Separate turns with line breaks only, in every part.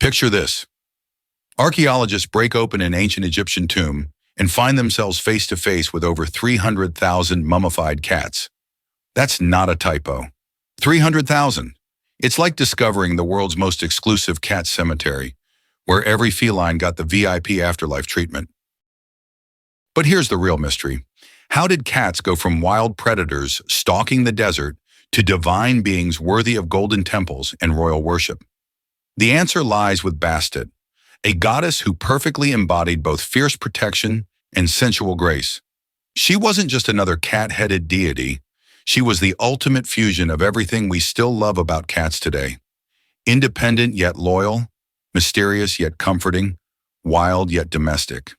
Picture this. Archaeologists break open an ancient Egyptian tomb and find themselves face to face with over 300,000 mummified cats. That's not a typo. 300,000. It's like discovering the world's most exclusive cat cemetery, where every feline got the VIP afterlife treatment. But here's the real mystery. How did cats go from wild predators stalking the desert to divine beings worthy of golden temples and royal worship? The answer lies with Bastet, a goddess who perfectly embodied both fierce protection and sensual grace. She wasn't just another cat-headed deity. She was the ultimate fusion of everything we still love about cats today. Independent yet loyal, mysterious yet comforting, wild yet domestic.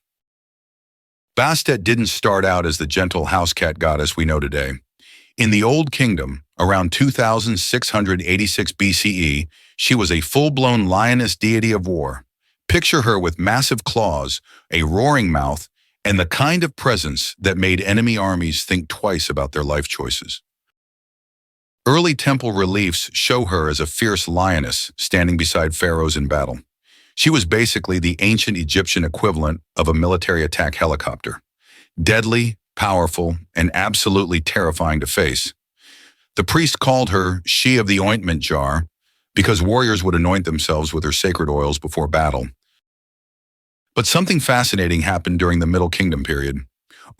Bastet didn't start out as the gentle house cat goddess we know today. In the Old Kingdom, around 2686 BCE, she was a full-blown lioness deity of war. Picture her with massive claws, a roaring mouth, and the kind of presence that made enemy armies think twice about their life choices. Early temple reliefs show her as a fierce lioness standing beside pharaohs in battle. She was basically the ancient Egyptian equivalent of a military attack helicopter. Deadly, powerful, and absolutely terrifying to face. The priest called her she of the ointment jar because warriors would anoint themselves with her sacred oils before battle. But something fascinating happened during the Middle Kingdom period.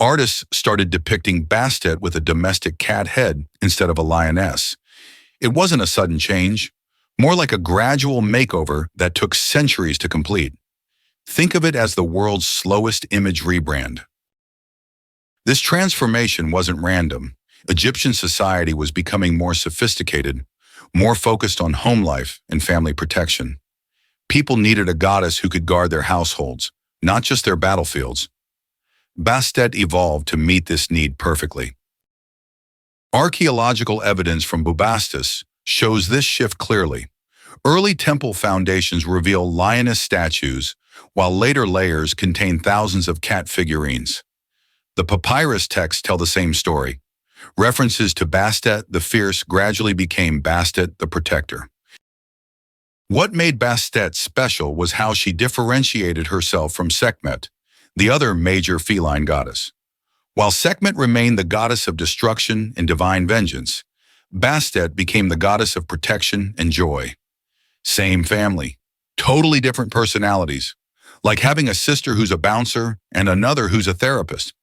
Artists started depicting Bastet with a domestic cat head instead of a lioness. It wasn't a sudden change, more like a gradual makeover that took centuries to complete. Think of it as the world's slowest image rebrand. This transformation wasn't random. Egyptian society was becoming more sophisticated, more focused on home life and family protection. People needed a goddess who could guard their households, not just their battlefields. Bastet evolved to meet this need perfectly. Archaeological evidence from Bubastis shows this shift clearly. Early temple foundations reveal lioness statues, while later layers contain thousands of cat figurines. The papyrus texts tell the same story. References to Bastet the Fierce gradually became Bastet the Protector. What made Bastet special was how she differentiated herself from Sekhmet, the other major feline goddess. While Sekhmet remained the goddess of destruction and divine vengeance, Bastet became the goddess of protection and joy. Same family, totally different personalities, like having a sister who's a bouncer and another who's a therapist.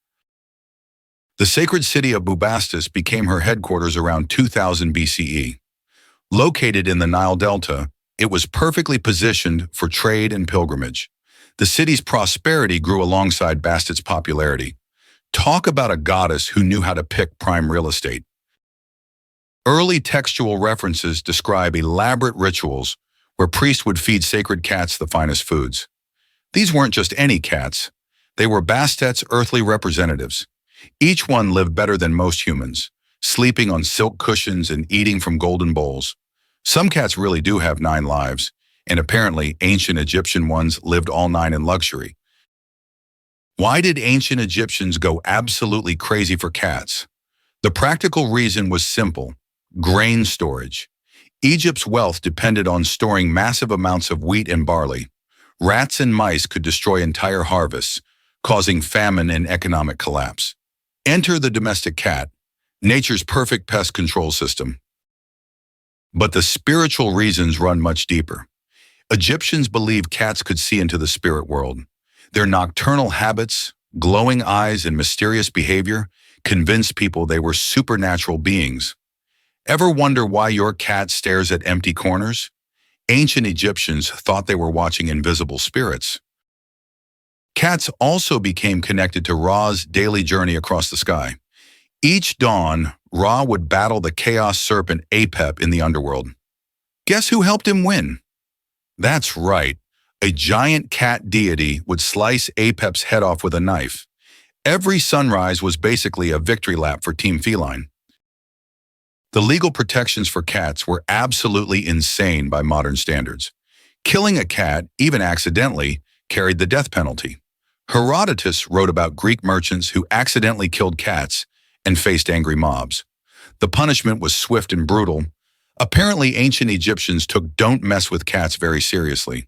The sacred city of Bubastis became her headquarters around 2000 BCE. Located in the Nile Delta, it was perfectly positioned for trade and pilgrimage. The city's prosperity grew alongside Bastet's popularity. Talk about a goddess who knew how to pick prime real estate. Early textual references describe elaborate rituals where priests would feed sacred cats the finest foods. These weren't just any cats. They were Bastet's earthly representatives. Each one lived better than most humans, sleeping on silk cushions and eating from golden bowls. Some cats really do have 9 lives, and apparently ancient Egyptian ones lived all 9 in luxury. Why did ancient Egyptians go absolutely crazy for cats? The practical reason was simple: grain storage. Egypt's wealth depended on storing massive amounts of wheat and barley. Rats and mice could destroy entire harvests, causing famine and economic collapse. Enter the domestic cat, nature's perfect pest control system. But the spiritual reasons run much deeper. Egyptians believed cats could see into the spirit world. Their nocturnal habits, glowing eyes, and mysterious behavior convinced people they were supernatural beings. Ever wonder why your cat stares at empty corners? Ancient Egyptians thought they were watching invisible spirits. Cats also became connected to Ra's daily journey across the sky. Each dawn, Ra would battle the chaos serpent Apep in the underworld. Guess who helped him win? That's right, a giant cat deity would slice Apep's head off with a knife. Every sunrise was basically a victory lap for Team Feline. The legal protections for cats were absolutely insane by modern standards. Killing a cat, even accidentally, carried the death penalty. Herodotus wrote about Greek merchants who accidentally killed cats and faced angry mobs. The punishment was swift and brutal. Apparently, ancient Egyptians took "don't mess with cats" very seriously.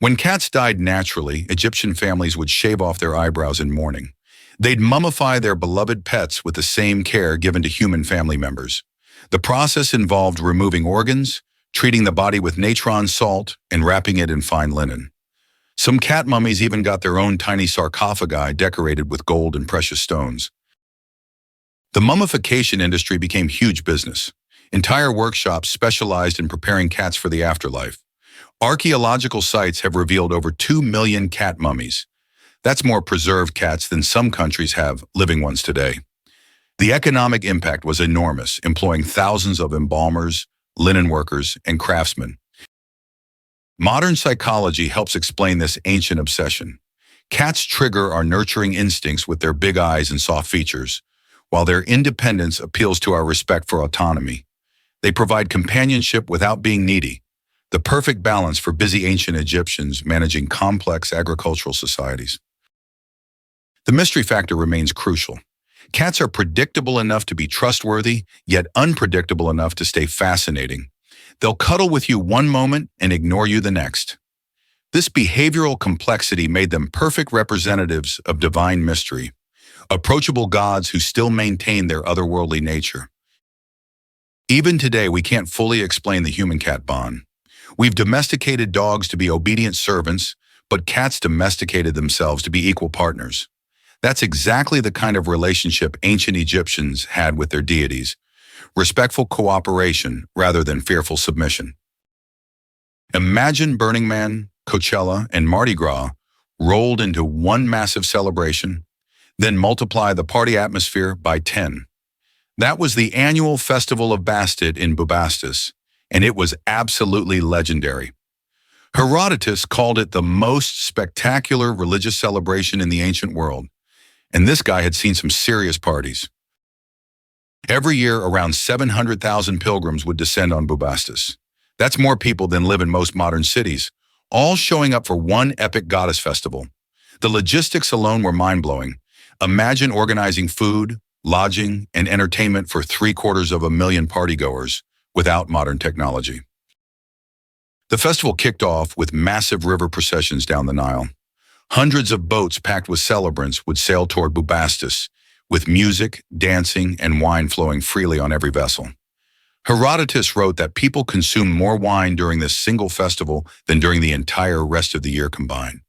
When cats died naturally, Egyptian families would shave off their eyebrows in mourning. They'd mummify their beloved pets with the same care given to human family members. The process involved removing organs, treating the body with natron salt, and wrapping it in fine linen. Some cat mummies even got their own tiny sarcophagi decorated with gold and precious stones. The mummification industry became huge business. Entire workshops specialized in preparing cats for the afterlife. Archaeological sites have revealed over 2 million cat mummies. That's more preserved cats than some countries have living ones today. The economic impact was enormous, employing thousands of embalmers, linen workers, and craftsmen. Modern psychology helps explain this ancient obsession. Cats trigger our nurturing instincts with their big eyes and soft features, while their independence appeals to our respect for autonomy. They provide companionship without being needy, the perfect balance for busy ancient Egyptians managing complex agricultural societies. The mystery factor remains crucial. Cats are predictable enough to be trustworthy, yet unpredictable enough to stay fascinating. They'll cuddle with you one moment and ignore you the next. This behavioral complexity made them perfect representatives of divine mystery, approachable gods who still maintain their otherworldly nature. Even today, we can't fully explain the human-cat bond. We've domesticated dogs to be obedient servants, but cats domesticated themselves to be equal partners. That's exactly the kind of relationship ancient Egyptians had with their deities, respectful cooperation rather than fearful submission. Imagine Burning Man, Coachella, and Mardi Gras rolled into one massive celebration, then multiply the party atmosphere by 10. That was the annual festival of Bastet in Bubastis, and it was absolutely legendary. Herodotus called it the most spectacular religious celebration in the ancient world, and this guy had seen some serious parties. Every year, around 700,000 pilgrims would descend on Bubastis. That's more people than live in most modern cities, all showing up for one epic goddess festival. The logistics alone were mind-blowing. Imagine organizing food, lodging, and entertainment for 750,000 partygoers without modern technology. The festival kicked off with massive river processions down the Nile. Hundreds of boats packed with celebrants would sail toward Bubastis, with music, dancing, and wine flowing freely on every vessel. Herodotus wrote that people consumed more wine during this single festival than during the entire rest of the year combined.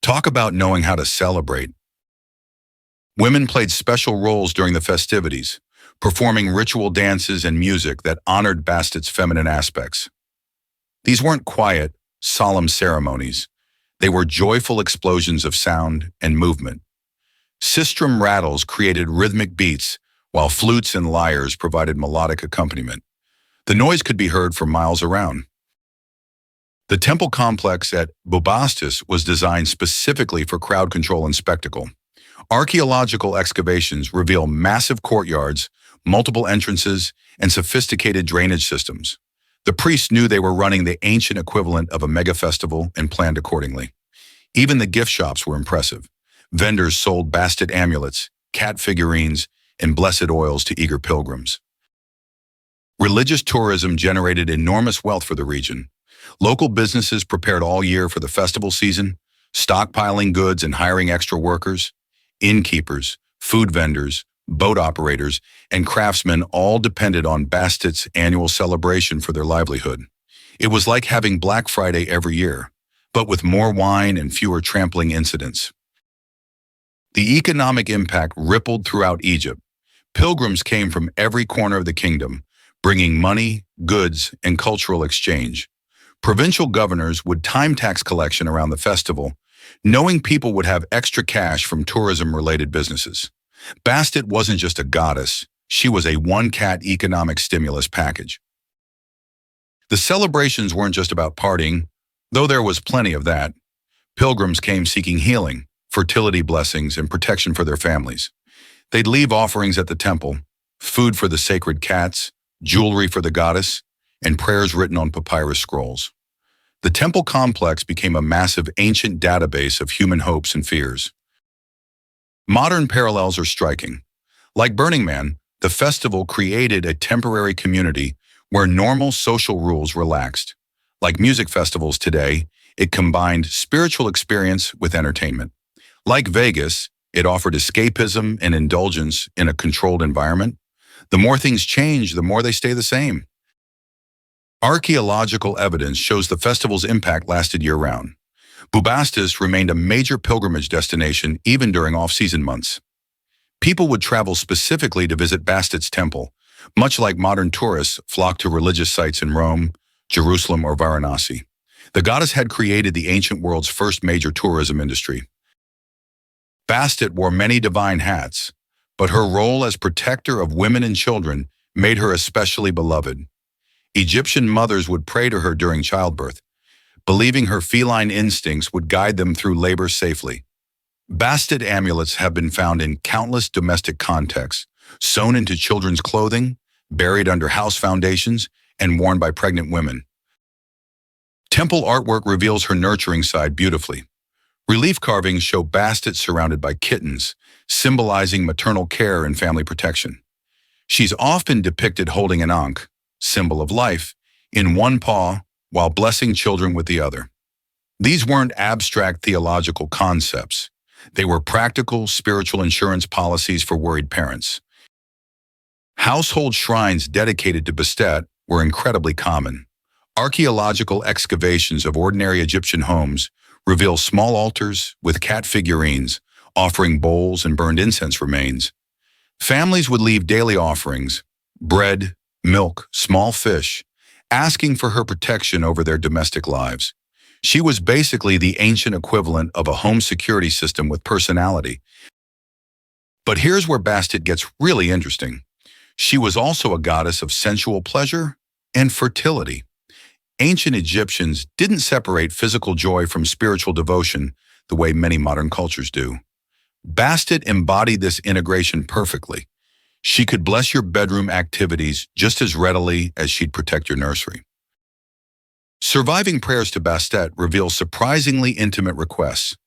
Talk about knowing how to celebrate. Women played special roles during the festivities, performing ritual dances and music that honored Bastet's feminine aspects. These weren't quiet, solemn ceremonies. They were joyful explosions of sound and movement. Sistrum rattles created rhythmic beats, while flutes and lyres provided melodic accompaniment. The noise could be heard for miles around. The temple complex at Bubastis was designed specifically for crowd control and spectacle. Archaeological excavations reveal massive courtyards, multiple entrances, and sophisticated drainage systems. The priests knew they were running the ancient equivalent of a mega festival and planned accordingly. Even the gift shops were impressive. Vendors sold Bastet amulets, cat figurines, and blessed oils to eager pilgrims. Religious tourism generated enormous wealth for the region. Local businesses prepared all year for the festival season, stockpiling goods and hiring extra workers. Innkeepers, food vendors, boat operators, and craftsmen all depended on Bastet's annual celebration for their livelihood. It was like having Black Friday every year, but with more wine and fewer trampling incidents. The economic impact rippled throughout Egypt. Pilgrims came from every corner of the kingdom, bringing money, goods, and cultural exchange. Provincial governors would time tax collection around the festival, knowing people would have extra cash from tourism-related businesses. Bastet wasn't just a goddess, she was a one-cat economic stimulus package. The celebrations weren't just about partying, though there was plenty of that. Pilgrims came seeking healing, fertility blessings, and protection for their families. They'd leave offerings at the temple, food for the sacred cats, jewelry for the goddess, and prayers written on papyrus scrolls. The temple complex became a massive ancient database of human hopes and fears. Modern parallels are striking. Like Burning Man, the festival created a temporary community where normal social rules relaxed. Like music festivals today, it combined spiritual experience with entertainment. Like Vegas, it offered escapism and indulgence in a controlled environment. The more things change, the more they stay the same. Archaeological evidence shows the festival's impact lasted year-round. Bubastis remained a major pilgrimage destination even during off-season months. People would travel specifically to visit Bastet's temple, much like modern tourists flock to religious sites in Rome, Jerusalem, or Varanasi. The goddess had created the ancient world's first major tourism industry. Bastet wore many divine hats, but her role as protector of women and children made her especially beloved. Egyptian mothers would pray to her during childbirth, believing her feline instincts would guide them through labor safely. Bastet amulets have been found in countless domestic contexts, sewn into children's clothing, buried under house foundations, and worn by pregnant women. Temple artwork reveals her nurturing side beautifully. Relief carvings show Bastet surrounded by kittens, symbolizing maternal care and family protection. She's often depicted holding an ankh, symbol of life, in one paw while blessing children with the other. These weren't abstract theological concepts. They were practical, spiritual insurance policies for worried parents. Household shrines dedicated to Bastet were incredibly common. Archaeological excavations of ordinary Egyptian homes reveal small altars with cat figurines, offering bowls and burned incense remains. Families would leave daily offerings, bread, milk, small fish, asking for her protection over their domestic lives. She was basically the ancient equivalent of a home security system with personality. But here's where Bastet gets really interesting. She was also a goddess of sensual pleasure and fertility. Ancient Egyptians didn't separate physical joy from spiritual devotion the way many modern cultures do. Bastet embodied this integration perfectly. She could bless your bedroom activities just as readily as she'd protect your nursery. Surviving prayers to Bastet reveal surprisingly intimate requests.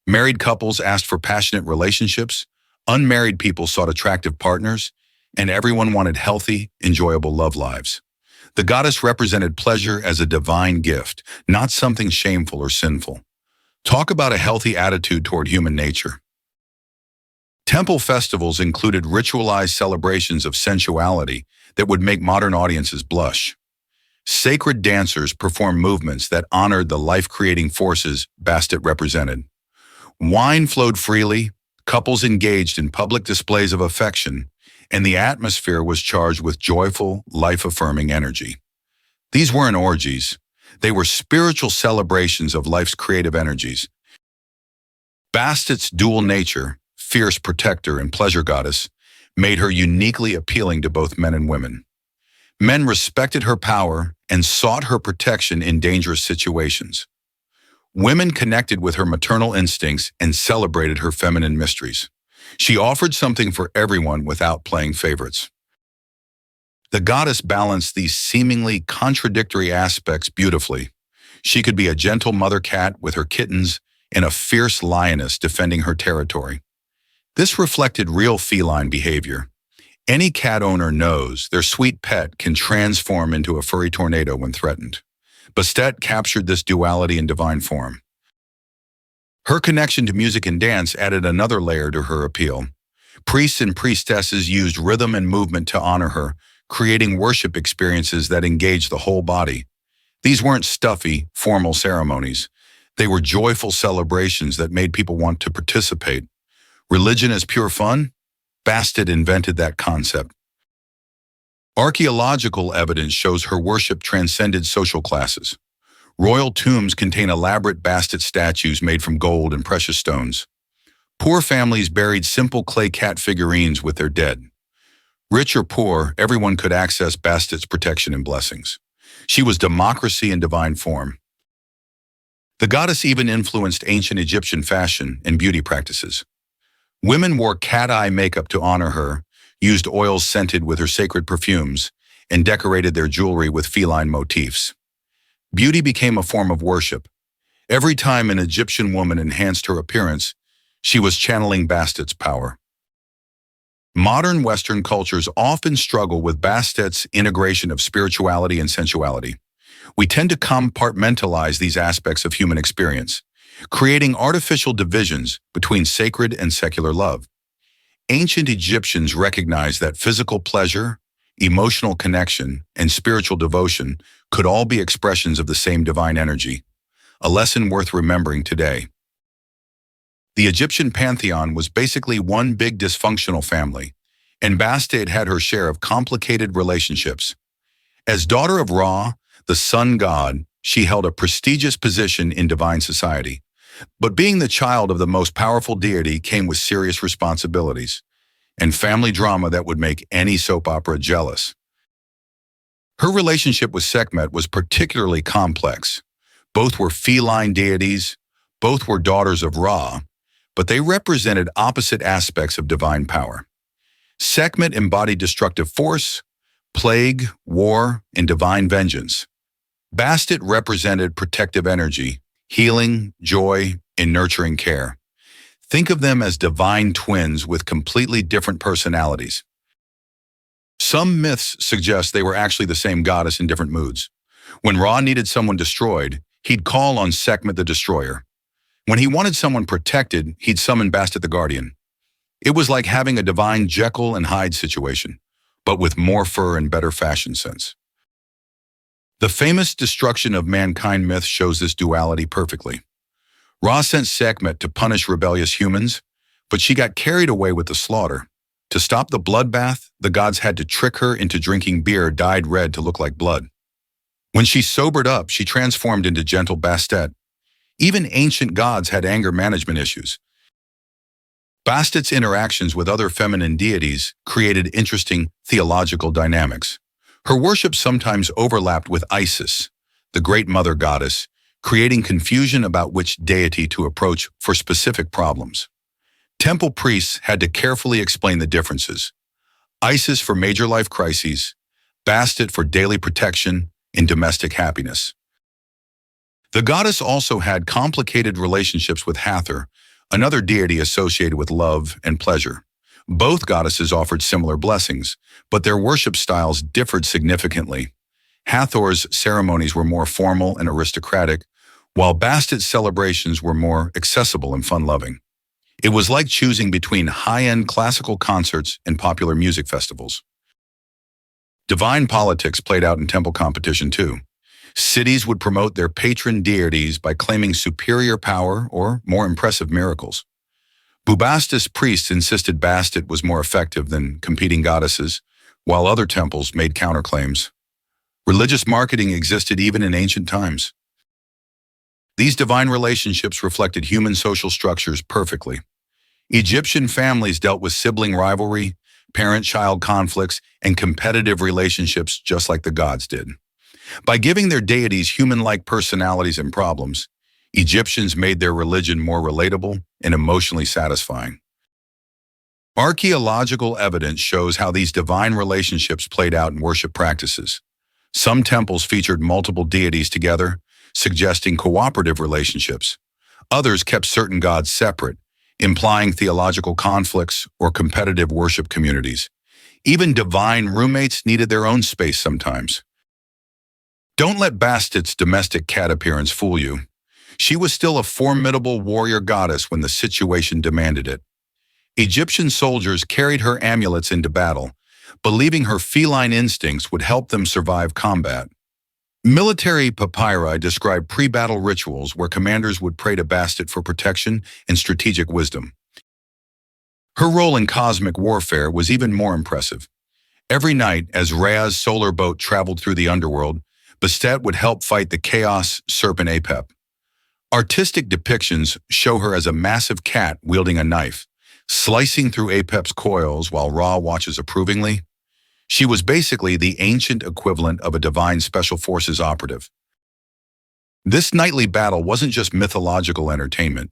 Married couples asked for passionate relationships, unmarried people sought attractive partners, and everyone wanted healthy, enjoyable love lives. The goddess represented pleasure as a divine gift, not something shameful or sinful. Talk about a healthy attitude toward human nature. Temple festivals included ritualized celebrations of sensuality that would make modern audiences blush. Sacred dancers performed movements that honored the life-creating forces Bastet represented. Wine flowed freely, couples engaged in public displays of affection, and the atmosphere was charged with joyful, life-affirming energy. These weren't orgies. They were spiritual celebrations of life's creative energies. Bastet's dual nature, fierce protector and pleasure goddess, made her uniquely appealing to both men and women. Men respected her power and sought her protection in dangerous situations. Women connected with her maternal instincts and celebrated her feminine mysteries. She offered something for everyone without playing favorites. The goddess balanced these seemingly contradictory aspects beautifully. She could be a gentle mother cat with her kittens and a fierce lioness defending her territory. This reflected real feline behavior. Any cat owner knows their sweet pet can transform into a furry tornado when threatened. Bastet captured this duality in divine form. Her connection to music and dance added another layer to her appeal. Priests and priestesses used rhythm and movement to honor her, creating worship experiences that engaged the whole body. These weren't stuffy, formal ceremonies. They were joyful celebrations that made people want to participate. Religion as pure fun? Bastet invented that concept. Archaeological evidence shows her worship transcended social classes. Royal tombs contain elaborate Bastet statues made from gold and precious stones. Poor families buried simple clay cat figurines with their dead. Rich or poor, everyone could access Bastet's protection and blessings. She was democracy in divine form. The goddess even influenced ancient Egyptian fashion and beauty practices. Women wore cat-eye makeup to honor her, used oils scented with her sacred perfumes, and decorated their jewelry with feline motifs. Beauty became a form of worship. Every time an Egyptian woman enhanced her appearance, she was channeling Bastet's power. Modern Western cultures often struggle with Bastet's integration of spirituality and sensuality. We tend to compartmentalize these aspects of human experience, creating artificial divisions between sacred and secular love. Ancient Egyptians recognized that physical pleasure, emotional connection, and spiritual devotion could all be expressions of the same divine energy, a lesson worth remembering today. The Egyptian pantheon was basically one big dysfunctional family, and Bastet had her share of complicated relationships. As daughter of Ra, the sun god, she held a prestigious position in divine society. But being the child of the most powerful deity came with serious responsibilities and family drama that would make any soap opera jealous. Her relationship with Sekhmet was particularly complex. Both were feline deities, both were daughters of Ra, but they represented opposite aspects of divine power. Sekhmet embodied destructive force, plague, war, and divine vengeance. Bastet represented protective energy, healing, joy, and nurturing care. Think of them as divine twins with completely different personalities. Some myths suggest they were actually the same goddess in different moods. When Ra needed someone destroyed, he'd call on Sekhmet the Destroyer. When he wanted someone protected, he'd summon Bastet the Guardian. It was like having a divine Jekyll and Hyde situation, but with more fur and better fashion sense. The famous destruction of mankind myth shows this duality perfectly. Ra sent Sekhmet to punish rebellious humans, but she got carried away with the slaughter. To stop the bloodbath, the gods had to trick her into drinking beer dyed red to look like blood. When she sobered up, she transformed into gentle Bastet. Even ancient gods had anger management issues. Bastet's interactions with other feminine deities created interesting theological dynamics. Her worship sometimes overlapped with Isis, the great mother goddess, creating confusion about which deity to approach for specific problems. Temple priests had to carefully explain the differences. Isis for major life crises, Bastet for daily protection and domestic happiness. The goddess also had complicated relationships with Hathor, another deity associated with love and pleasure. Both goddesses offered similar blessings, but their worship styles differed significantly. Hathor's ceremonies were more formal and aristocratic, while Bastet's celebrations were more accessible and fun-loving. It was like choosing between high-end classical concerts and popular music festivals. Divine politics played out in temple competition too. Cities would promote their patron deities by claiming superior power or more impressive miracles. Bubastis priests insisted Bastet was more effective than competing goddesses, while other temples made counterclaims. Religious marketing existed even in ancient times. These divine relationships reflected human social structures perfectly. Egyptian families dealt with sibling rivalry, parent-child conflicts, and competitive relationships just like the gods did. By giving their deities human-like personalities and problems, Egyptians made their religion more relatable and emotionally satisfying. Archaeological evidence shows how these divine relationships played out in worship practices. Some temples featured multiple deities together, suggesting cooperative relationships. Others kept certain gods separate, implying theological conflicts or competitive worship communities. Even divine roommates needed their own space sometimes. Don't let Bastet's domestic cat appearance fool you. She was still a formidable warrior goddess when the situation demanded it. Egyptian soldiers carried her amulets into battle, believing her feline instincts would help them survive combat. Military papyri describe pre-battle rituals where commanders would pray to Bastet for protection and strategic wisdom. Her role in cosmic warfare was even more impressive. Every night, as Rhea's solar boat traveled through the underworld, Bastet would help fight the chaos serpent Apep. Artistic depictions show her as a massive cat wielding a knife, slicing through Apep's coils while Ra watches approvingly. She was basically the ancient equivalent of a divine special forces operative. This nightly battle wasn't just mythological entertainment.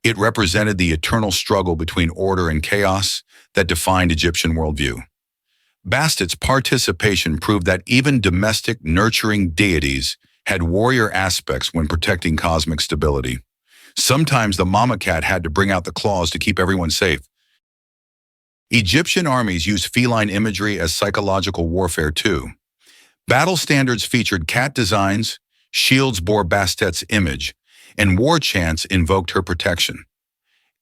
It represented the eternal struggle between order and chaos that defined Egyptian worldview. Bastet's participation proved that even domestic, nurturing deities had warrior aspects when protecting cosmic stability. Sometimes the mama cat had to bring out the claws to keep everyone safe. Egyptian armies used feline imagery as psychological warfare too. Battle standards featured cat designs, shields bore Bastet's image, and war chants invoked her protection.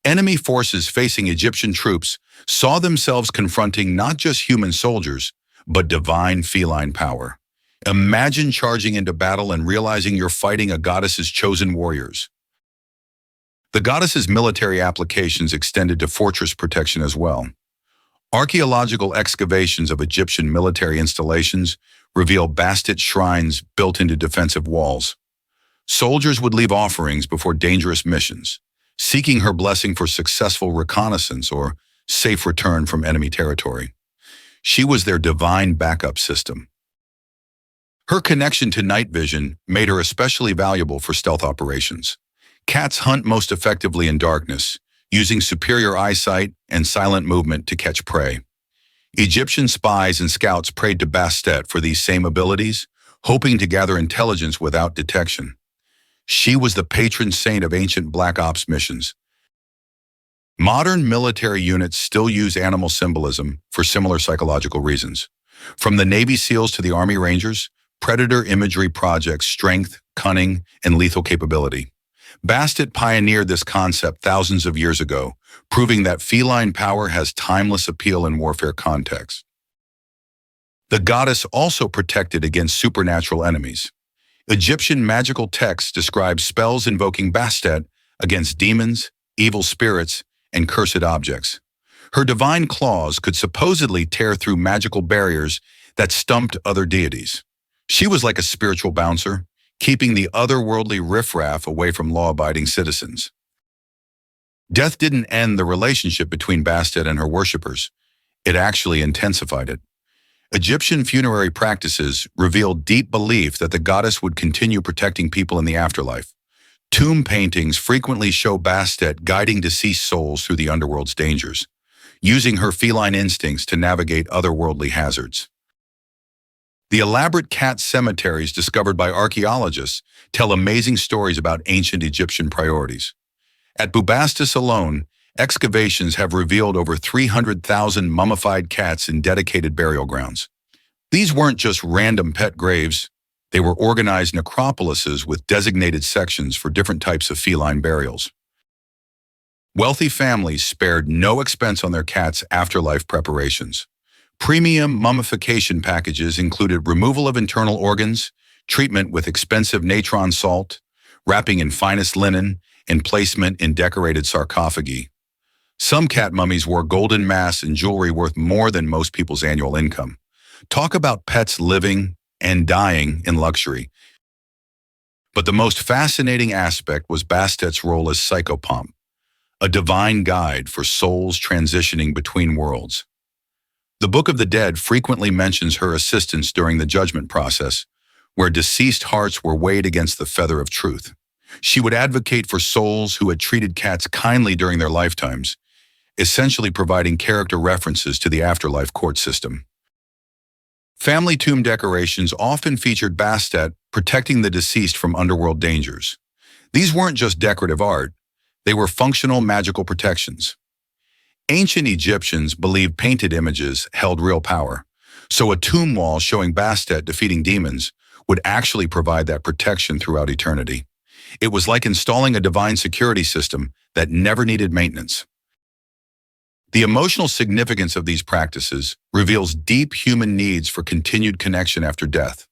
Enemy forces facing Egyptian troops saw themselves confronting not just human soldiers, but divine feline power. Imagine charging into battle and realizing you're fighting a goddess's chosen warriors. The goddess's military applications extended to fortress protection as well. Archaeological excavations of Egyptian military installations reveal Bastet shrines built into defensive walls. Soldiers would leave offerings before dangerous missions, seeking her blessing for successful reconnaissance or safe return from enemy territory. She was their divine backup system. Her connection to night vision made her especially valuable for stealth operations. Cats hunt most effectively in darkness, using superior eyesight and silent movement to catch prey. Egyptian spies and scouts prayed to Bastet for these same abilities, hoping to gather intelligence without detection. She was the patron saint of ancient Black Ops missions. Modern military units still use animal symbolism for similar psychological reasons. From the Navy SEALs to the Army Rangers, predator imagery projects strength, cunning, and lethal capability. Bastet pioneered this concept thousands of years ago, proving that feline power has timeless appeal in warfare contexts. The goddess also protected against supernatural enemies. Egyptian magical texts describe spells invoking Bastet against demons, evil spirits, and cursed objects. Her divine claws could supposedly tear through magical barriers that stumped other deities. She was like a spiritual bouncer, keeping the otherworldly riffraff away from law-abiding citizens. Death didn't end the relationship between Bastet and her worshippers. It actually intensified it. Egyptian funerary practices revealed deep belief that the goddess would continue protecting people in the afterlife. Tomb paintings frequently show Bastet guiding deceased souls through the underworld's dangers, using her feline instincts to navigate otherworldly hazards. The elaborate cat cemeteries discovered by archaeologists tell amazing stories about ancient Egyptian priorities. At Bubastis alone, excavations have revealed over 300,000 mummified cats in dedicated burial grounds. These weren't just random pet graves. They were organized necropolises with designated sections for different types of feline burials. Wealthy families spared no expense on their cats' afterlife preparations. Premium mummification packages included removal of internal organs, treatment with expensive natron salt, wrapping in finest linen, and placement in decorated sarcophagi. Some cat mummies wore golden masks and jewelry worth more than most people's annual income. Talk about pets living and dying in luxury. But the most fascinating aspect was Bastet's role as psychopomp, a divine guide for souls transitioning between worlds. The Book of the Dead frequently mentions her assistance during the judgment process, where deceased hearts were weighed against the feather of truth. She would advocate for souls who had treated cats kindly during their lifetimes, essentially providing character references to the afterlife court system. Family tomb decorations often featured Bastet protecting the deceased from underworld dangers. These weren't just decorative art, they were functional magical protections. Ancient Egyptians believed painted images held real power, so a tomb wall showing Bastet defeating demons would actually provide that protection throughout eternity. It was like installing a divine security system that never needed maintenance. The emotional significance of these practices reveals deep human needs for continued connection after death.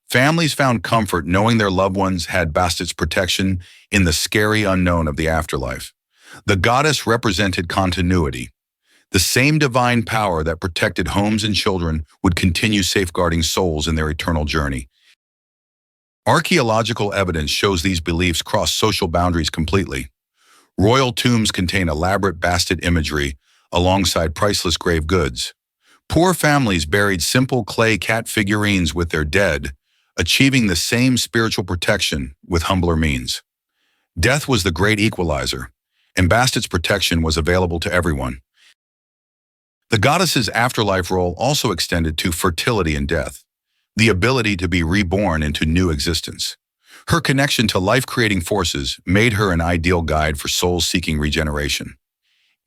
Families found comfort knowing their loved ones had Bastet's protection in the scary unknown of the afterlife. The goddess represented continuity. The same divine power that protected homes and children would continue safeguarding souls in their eternal journey. Archaeological evidence shows these beliefs cross social boundaries completely. Royal tombs contain elaborate Bastet imagery alongside priceless grave goods. Poor families buried simple clay cat figurines with their dead, achieving the same spiritual protection with humbler means. Death was the great equalizer, and Bastet's protection was available to everyone. The goddess's afterlife role also extended to fertility and death, the ability to be reborn into new existence. Her connection to life-creating forces made her an ideal guide for souls seeking regeneration.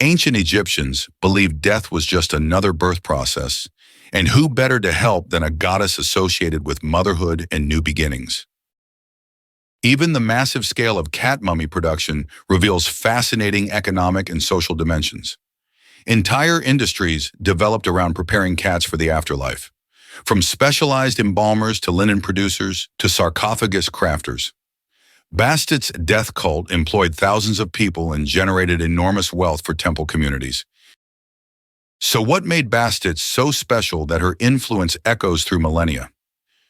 Ancient Egyptians believed death was just another birth process, And who better to help than a goddess associated with motherhood and new beginnings? Even the massive scale of cat mummy production reveals fascinating economic and social dimensions. Entire industries developed around preparing cats for the afterlife, from specialized embalmers to linen producers to sarcophagus crafters. Bastet's death cult employed thousands of people and generated enormous wealth for temple communities. So what made Bastet so special that her influence echoes through millennia?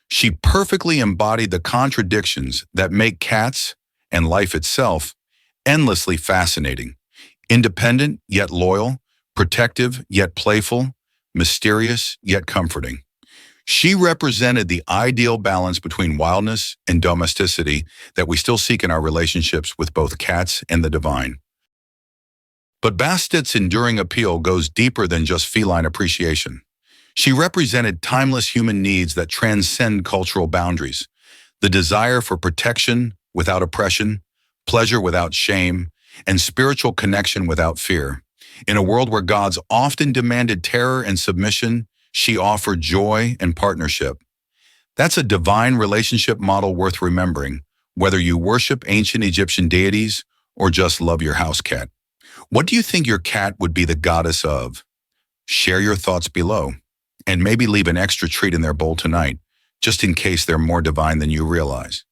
She perfectly embodied the contradictions that make cats, and life itself, endlessly fascinating. Independent yet loyal, protective yet playful, mysterious yet comforting. She represented the ideal balance between wildness and domesticity that we still seek in our relationships with both cats and the divine. But Bastet's enduring appeal goes deeper than just feline appreciation. She represented timeless human needs that transcend cultural boundaries, the desire for protection without oppression, pleasure without shame, and spiritual connection without fear. In a world where gods often demanded terror and submission, she offered joy and partnership. That's a divine relationship model worth remembering, whether you worship ancient Egyptian deities or just love your house cat. What do you think your cat would be the goddess of? Share your thoughts below, and maybe leave an extra treat in their bowl tonight, just in case they're more divine than you realize.